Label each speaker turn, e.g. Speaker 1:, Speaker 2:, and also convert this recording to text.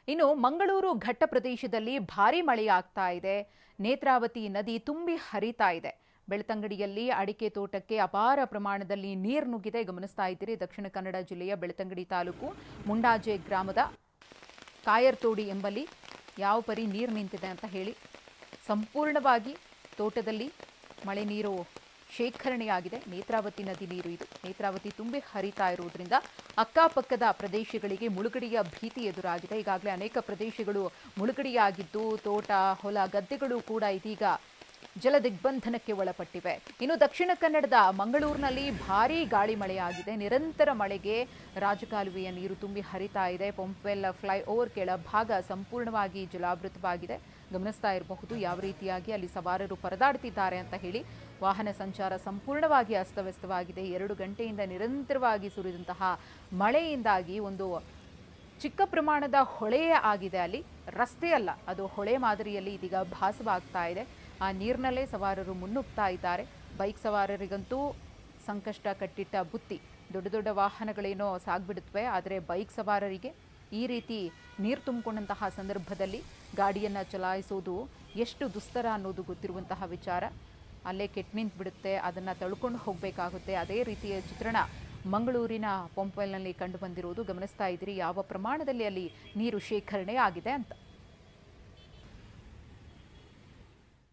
Speaker 1: ಇನ್ನು ಮಂಗಳೂರು ಘಟ್ಟ ಪ್ರದೇಶದಲ್ಲಿ ಭಾರೀ ಮಳೆಯಾಗ್ತಾ ಇದೆ. ನೇತ್ರಾವತಿ ನದಿ ತುಂಬಿ ಹರಿತಾ ಇದೆ. ಬೆಳ್ತಂಗಡಿಯಲ್ಲಿ ಅಡಿಕೆ ತೋಟಕ್ಕೆ ಅಪಾರ ಪ್ರಮಾಣದಲ್ಲಿ ನೀರು ನುಗ್ಗಿದೆ. ಗಮನಿಸ್ತಾ ಇದ್ದೀರಿ, ದಕ್ಷಿಣ ಕನ್ನಡ ಜಿಲ್ಲೆಯ ಬೆಳ್ತಂಗಡಿ ತಾಲೂಕು ಮುಂಡಾಜೆ ಗ್ರಾಮದ ಕಾಯರ್ತೋಡಿ ಎಂಬಲ್ಲಿ ಯಾವ ಪರಿ ನೀರು ನಿಂತಿದೆ ಅಂತ ಹೇಳಿ. ಸಂಪೂರ್ಣವಾಗಿ ತೋಟದಲ್ಲಿ ಮಳೆ ನೀರು ಶೇಖರಣೆಯಾಗಿದೆ. ನೇತ್ರಾವತಿ ನದಿ ನೀರು ಇದು. ನೇತ್ರಾವತಿ ತುಂಬಿ ಹರಿತಾ ಇರುವುದರಿಂದ ಅಕ್ಕಪಕ್ಕದ ಪ್ರದೇಶಗಳಿಗೆ ಮುಳುಗಡೆಯ ಭೀತಿ ಎದುರಾಗಿದೆ. ಈಗಾಗಲೇ ಅನೇಕ ಪ್ರದೇಶಗಳು ಮುಳುಗಡೆಯಾಗಿದ್ದು, ತೋಟ, ಹೊಲ, ಗದ್ದೆಗಳು ಕೂಡ ಇದೀಗ ಜಲದಿಗ್ಬಂಧನಕ್ಕೆ ಒಳಪಟ್ಟಿವೆ. ಇನ್ನು ದಕ್ಷಿಣ ಕನ್ನಡದ ಮಂಗಳೂರಿನಲ್ಲಿ ಭಾರೀ ಗಾಳಿ ಮಳೆಯಾಗಿದೆ. ನಿರಂತರ ಮಳೆಗೆ ರಾಜಕಾಲುವೆಯ ನೀರು ತುಂಬಿ ಹರಿತಾ ಇದೆ. ಪಂಪ್ವೆಲ್ ಫ್ಲೈಓವರ್ ಕೆಳಭಾಗ ಸಂಪೂರ್ಣವಾಗಿ ಜಲಾವೃತವಾಗಿದೆ. ಗಮನಿಸ್ತಾ ಇರಬಹುದು ಯಾವ ರೀತಿಯಾಗಿ ಅಲ್ಲಿ ಸವಾರರು ಪರದಾಡ್ತಿದ್ದಾರೆ ಅಂತ ಹೇಳಿ. ವಾಹನ ಸಂಚಾರ ಸಂಪೂರ್ಣವಾಗಿ ಅಸ್ತವ್ಯಸ್ತವಾಗಿದೆ. 2 ಗಂಟೆಯಿಂದ ನಿರಂತರವಾಗಿ ಸುರಿದಂತಹ ಮಳೆಯಿಂದಾಗಿ ಒಂದು ಚಿಕ್ಕ ಪ್ರಮಾಣದ ಹೊಳೆಯೇ ಆಗಿದೆ. ಅಲ್ಲಿ ರಸ್ತೆ ಅಲ್ಲ, ಅದು ಹೊಳೆ ಮಾದರಿಯಲ್ಲಿ ಇದೀಗ ಭಾಸವಾಗ್ತಾ ಇದೆ. ಆ ನೀರಿನಲ್ಲೇ ಸವಾರರು ಮುನ್ನುಗ್ತಾ ಇದ್ದಾರೆ. ಬೈಕ್ ಸವಾರರಿಗಂತೂ ಸಂಕಷ್ಟ ಕಟ್ಟಿಟ್ಟ ಬುತ್ತಿ. ದೊಡ್ಡ ದೊಡ್ಡ ವಾಹನಗಳೇನೋ ಸಾಗ್ಬಿಡುತ್ತವೆ, ಆದರೆ ಬೈಕ್ ಸವಾರರಿಗೆ ಈ ರೀತಿ ನೀರು ತುಂಬಿಕೊಂಡಂತಹ ಸಂದರ್ಭದಲ್ಲಿ ಗಾಡಿಯನ್ನು ಚಲಾಯಿಸೋದು ಎಷ್ಟು ದುಸ್ತರ ಅನ್ನೋದು ಗೊತ್ತಿರುವಂತಹ ವಿಚಾರ. ಅಲ್ಲೇ ಕೆಟ್ಟು ನಿಂತು ಬಿಡುತ್ತೆ, ಅದನ್ನು ತಳ್ಕೊಂಡು ಹೋಗಬೇಕಾಗುತ್ತೆ. ಅದೇ ರೀತಿಯ ಚಿತ್ರಣ ಮಂಗಳೂರಿನ ಪಂಪ್ವೆಲ್ನಲ್ಲಿ ಕಂಡು ಬಂದಿರುವುದು. ಗಮನಿಸ್ತಾ ಇದ್ದೀರಿ ಯಾವ ಪ್ರಮಾಣದಲ್ಲಿ ಅಲ್ಲಿ ನೀರು ಶೇಖರಣೆ ಆಗಿದೆ ಅಂತ.